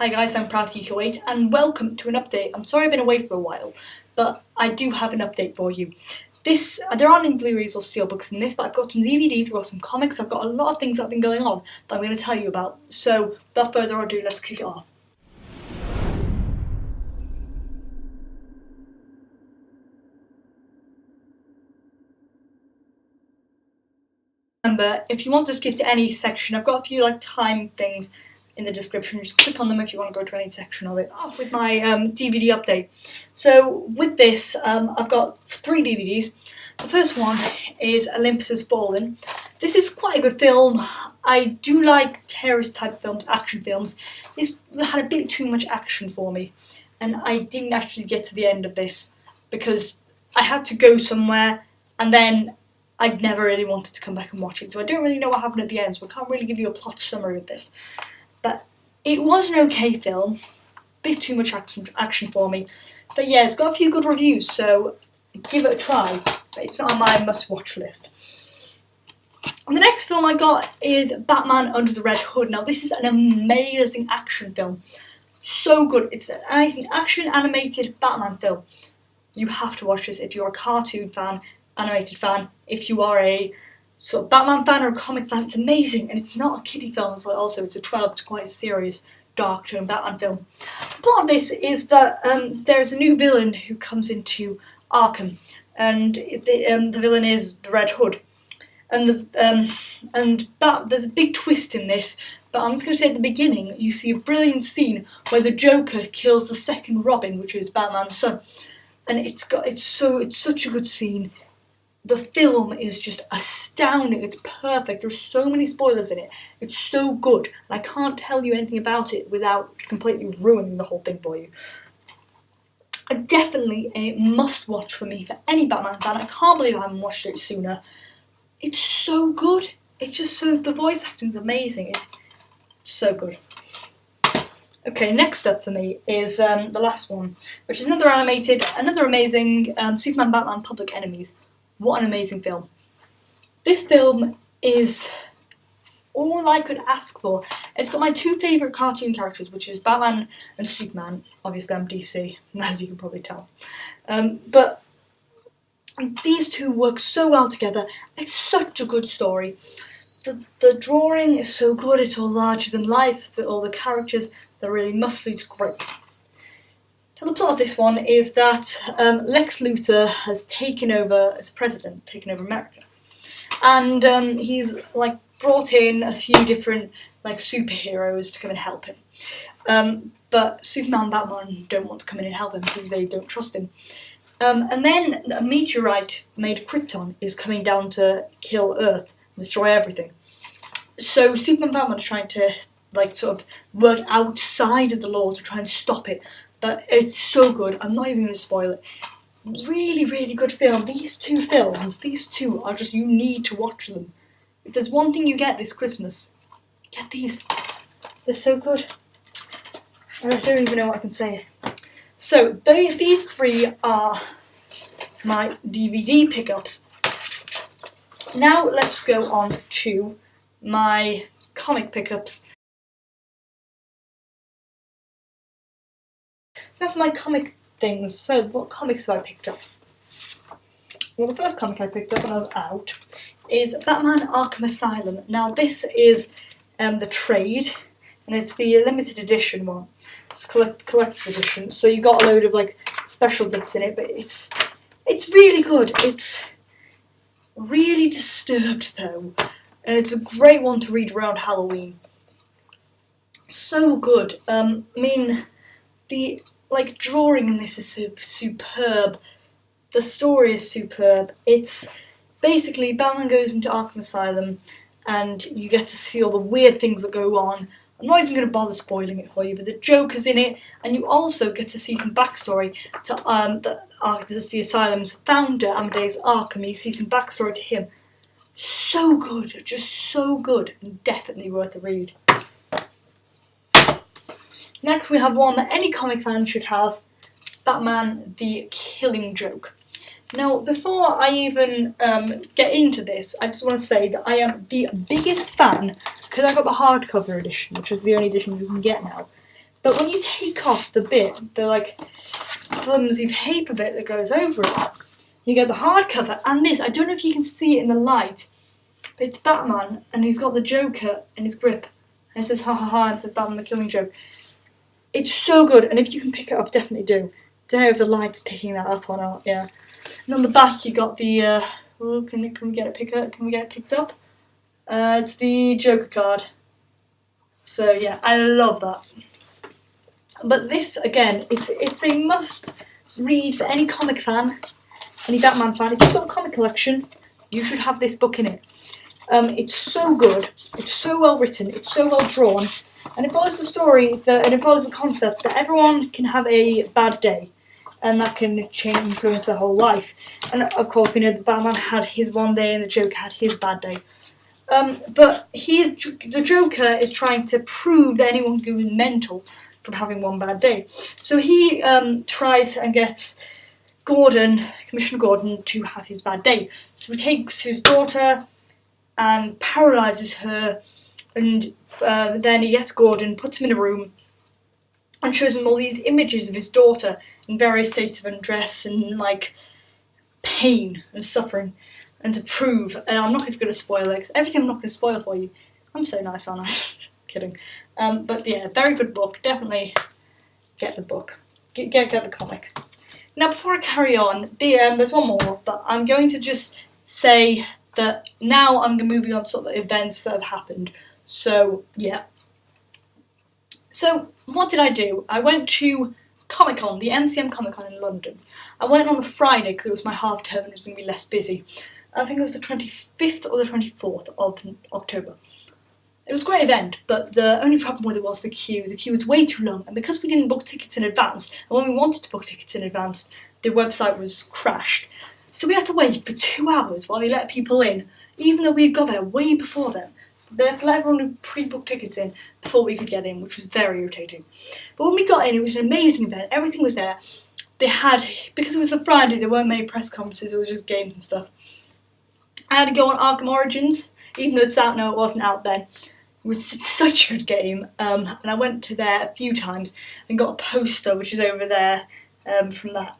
Hi guys, I'm ProudGeek08 and welcome to an update. I'm sorry I've been away for a while, but I do have an update for you. There aren't any Blu-rays or steelbooks in this, but I've got some DVDs, I've got some comics, I've got a lot of things that have been going on that I'm going to tell you about. So, without further ado, let's kick it off. Remember, if you want to skip to any section, I've got a few time things in the description. Just click on them if you want to go to any section of it. Off with my DVD update. So with this, I've got 3 DVDs. The first one is Olympus Has Fallen. This is quite a good film. I do like terrorist type films, action films. This had a bit too much action for me, and I didn't actually get to the end of this because I had to go somewhere, and then I never really wanted to come back and watch it. So I don't really know what happened at the end, so I can't really give you a plot summary of this. But it was an okay film, bit too much action for me. But yeah, it's got a few good reviews, so give it a try. But it's not on my must-watch list. And the next film I got is Batman Under the Red Hood. Now this is an amazing action film. So good. It's an action animated Batman film. You have to watch this if you're a cartoon fan, animated fan, if you are a sort of Batman fan or a comic fan. It's amazing, and it's not a kiddie film. It's a 12. It's quite a serious, dark tone Batman film. The plot of this is that there's a new villain who comes into Arkham, and the villain is the Red Hood. And there's a big twist in this. But I'm just going to say at the beginning, you see a brilliant scene where the Joker kills the second Robin, which is Batman's son, and it's such a good scene. The film is just astounding. It's perfect. There's so many spoilers in it. It's so good. And I can't tell you anything about it without completely ruining the whole thing for you. Definitely a must-watch for me for any Batman fan. I can't believe I haven't watched it sooner. It's so good. It's just the voice acting is amazing. It's so good. Okay, next up for me is the last one, which is another amazing Superman Batman Public Enemies. What an amazing film. This film is all I could ask for. It's got my 2 favourite cartoon characters, which is Batman and Superman. Obviously I'm DC, as you can probably tell. But these two work so well together. It's such a good story. The drawing is so good. It's all larger than life. All the characters, they're really muscly. It's great. Now, the plot of this one is that Lex Luthor has taken over as president, taken over America, and he's brought in a few different superheroes to come and help him. But Superman and Batman don't want to come in and help him because they don't trust him. And then a meteorite made of Krypton is coming down to kill Earth and destroy everything. So Superman and Batman are trying to work outside of the law to try and stop it. But it's so good. I'm not even going to spoil it. Really, really good film. These two are just, you need to watch them. If there's one thing you get this Christmas, get these. They're so good. I don't even know what I can say. So, these 3 are my DVD pickups. Now let's go on to my comic pickups. So for my comic things, so what comics have I picked up? Well, the first comic I picked up when I was out is Batman Arkham Asylum. Now this is the trade, and it's the limited edition one. It's collector's edition, so you got a load of special bits in it, but it's really good. It's really disturbed though, and it's a great one to read around Halloween. So good. I mean, the drawing in this is superb. The story is superb. It's basically Batman goes into Arkham Asylum, and you get to see all the weird things that go on. I'm not even going to bother spoiling it for you, but the Joker's in it, and you also get to see some backstory to the Asylum's founder, Amadeus Arkham. You see some backstory to him. So good, just so good, and definitely worth a read. Next we have one that any comic fan should have, Batman the Killing Joke. Now, before I even get into this, I just want to say that I am the biggest fan, because I got the hardcover edition, which is the only edition you can get now, But when you take off the bit, the like flimsy paper bit that goes over it, you get the hardcover. And this, I don't know if you can see it in the light, but it's Batman, and he's got the Joker in his grip. And it says ha ha ha, and it says Batman the Killing Joke. It's so good, and if you can pick it up, definitely do. Don't know if the light's picking that up or not. Yeah. And on the back, you got the. Can we get it picked up? It's the Joker card. So yeah, I love that. But this again, it's a must read for any comic fan, any Batman fan. If you've got a comic collection, you should have this book in it. It's so good. It's so well written. It's so well drawn, and it follows the story and it follows the concept that everyone can have a bad day, and that can influence their whole life. And of course, we know that Batman had his one day, and the Joker had his bad day. But the Joker is trying to prove that anyone goes mental from having one bad day. So he tries and gets Commissioner Gordon, to have his bad day. So he takes his daughter and paralyses her, and then he gets Gordon, puts him in a room, and shows him all these images of his daughter in various states of undress and like pain and suffering. And to prove, and I'm not going to spoil it, because everything I'm not going to spoil for you. I'm so nice, aren't I? Kidding. But yeah, very good book. Definitely get the book. Get the comic. Now, before I carry on, there's one more, but I'm going to just say that now I'm moving on to sort of the events that have happened. So, yeah. So, what did I do? I went to Comic-Con, the MCM Comic-Con in London. I went on the Friday because it was my half term and it was going to be less busy. I think it was the 25th or the 24th of October. It was a great event, but the only problem with it was the queue. The queue was way too long, and because we didn't book tickets in advance, and when we wanted to book tickets in advance, the website was crashed. So we had to wait for 2 hours while they let people in, even though we had got there way before them. They had to let everyone who pre-booked tickets in before we could get in, which was very irritating. But when we got in, it was an amazing event. Everything was there. They had, because it was a Friday, there weren't many press conferences, it was just games and stuff. I had to go on Arkham Origins, even though it's out now, it wasn't out then. It was such a good game, and I went to there a few times and got a poster, which is over there, from that.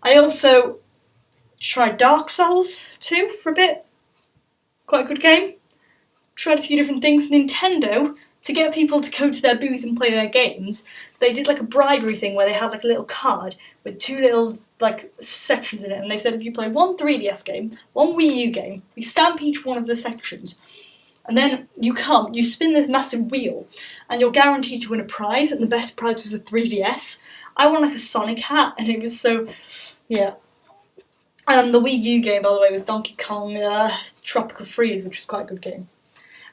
I also tried Dark Souls 2 for a bit. Quite a good game. Tried a few different things. Nintendo, to get people to go to their booth and play their games, they did like a bribery thing where they had like a little card with 2 little like sections in it, and they said if you play one 3DS game, one Wii U game, we stamp each one of the sections. And then you spin this massive wheel, and you're guaranteed to win a prize, and the best prize was a 3DS. I won like a Sonic hat, and it was so, yeah. The Wii U game, by the way, was Donkey Kong Tropical Freeze, which was quite a good game.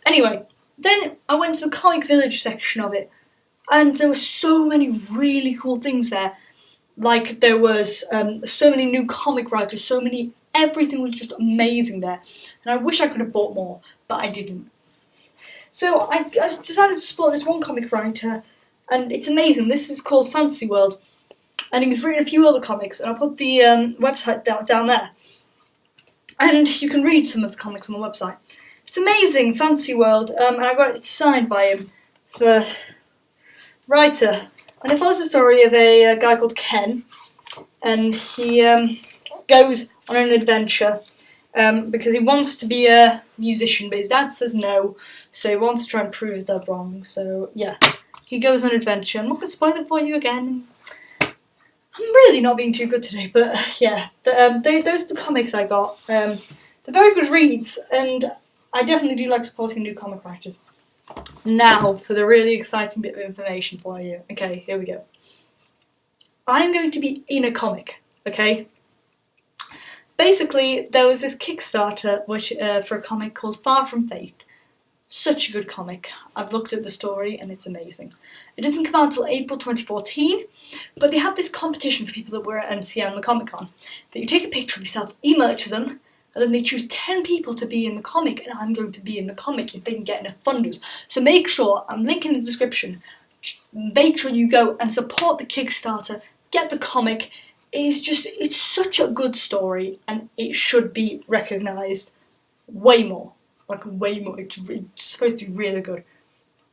Anyway, then I went to the Comic Village section of it, and there were so many really cool things there. Like, there was so many new comic writers, everything was just amazing there. And I wish I could have bought more, but I didn't. So I decided to support this one comic writer, and it's amazing. This is called Fantasy World, and he's written a few other comics, and I'll put the website down there. And you can read some of the comics on the website. It's amazing, Fantasy World, and I got it signed by him, the writer. And it follows the story of a guy called Ken, and he goes on an adventure because he wants to be a musician, but his dad says no, so he wants to try and prove his dad wrong. So yeah, he goes on an adventure. I'm not going to spoil it for you again. I'm really not being too good today, but yeah, those are the comics I got. They're very good reads, and I definitely do like supporting new comic writers. Now for the really exciting bit of information for you. Okay, here we go. I'm going to be in a comic, okay? Basically, there was this Kickstarter which for a comic called Far From Faith. Such a good comic. I've looked at the story and it's amazing. It doesn't come out until April 2014, but they had this competition for people that were at MCM, the Comic Con, that you take a picture of yourself, email it to them, and then they choose 10 people to be in the comic, and I'm going to be in the comic if they can get enough funders. So make sure, I'm linking in the description, make sure you go and support the Kickstarter, get the comic. It's such a good story, and it should be recognised way more. Like, way more. It's supposed to be really good.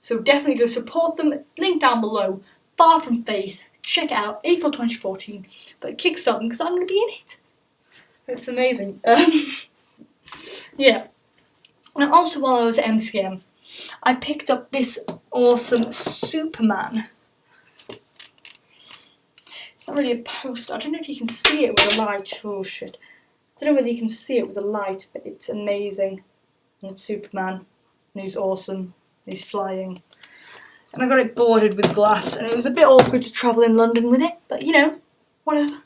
So definitely go support them. Link down below. Far from Faith. Check it out. April 2014. But kickstart them because I'm going to be in it. It's amazing. Yeah. And also while I was at MCM, I picked up this awesome Superman. It's not really a poster. I don't know if you can see it with the light. Oh shit. I don't know whether you can see it with the light, but it's amazing. And it's Superman. And he's awesome. He's flying. And I got it bordered with glass, and it was a bit awkward to travel in London with it, but you know, whatever.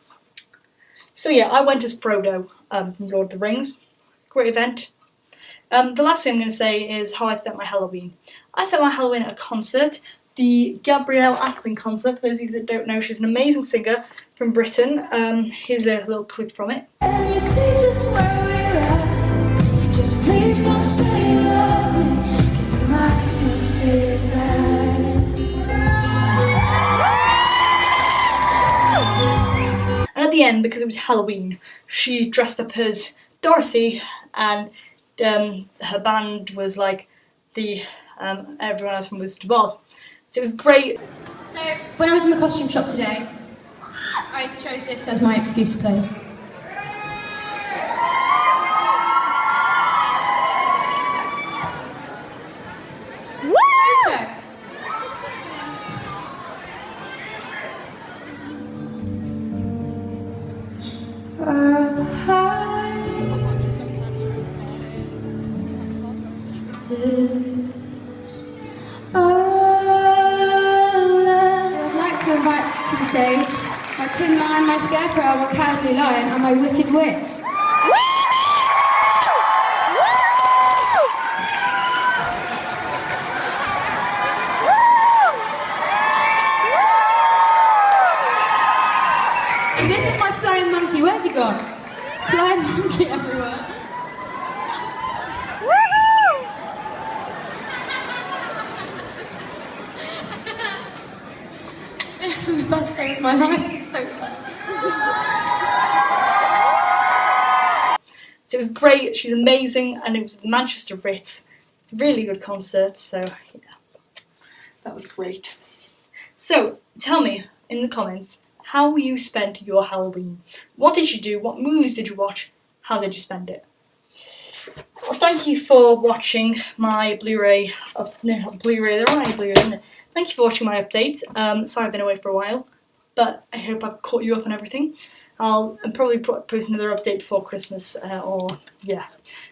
So yeah, I went as Frodo from Lord of the Rings. Great event. The last thing I'm going to say is how I spent my Halloween. I spent my Halloween at a concert, the Gabrielle Aplin concert. For those of you that don't know, she's an amazing singer from Britain. Here's a little clip from it. And you see just where we're at. Just please don't say you love me, 'cause I might not say it back. And at the end, because it was Halloween, she dressed up as Dorothy, and her band was like the everyone else from Wizard of Oz. So it was great. So when I was in the costume shop today, I chose this as my excuse to pose. Toto. Up high, this I'd like to invite to the stage my Tin Man, my Scarecrow, my Cowardly Lion, and my Wicked Witch. And this is my flying monkey. Where's he gone? Flying monkey everywhere. This is the best day of my life. It's so fun. So it was great. She's amazing, and it was the Manchester Ritz. Really good concert. So yeah, that was great. So tell me in the comments how you spent your Halloween. What did you do? What movies did you watch? How did you spend it? Well, thank you for watching my Blu-ray. No, not Blu-ray. There aren't any Blu-rays, isn't it? Thank you for watching my update. Sorry I've been away for a while, but I hope I've caught you up on everything. I'll probably post another update before Christmas, or yeah.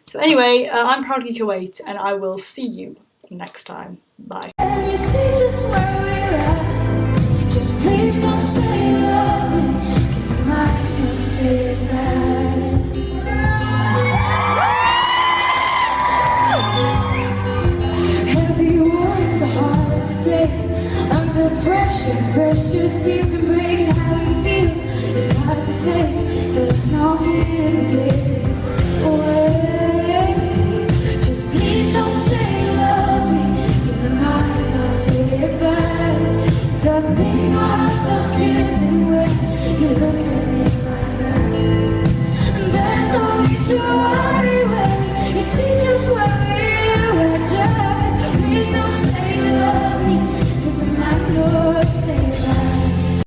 So anyway, I'm Proud Geek 08, and I will see you next time. Bye. And you see just where we're at. Just please don't say you love me, 'cause I might not say it back. Heavy words are hard to take. Under pressure seems to break. How you feel is hard to fake, so let's not give again.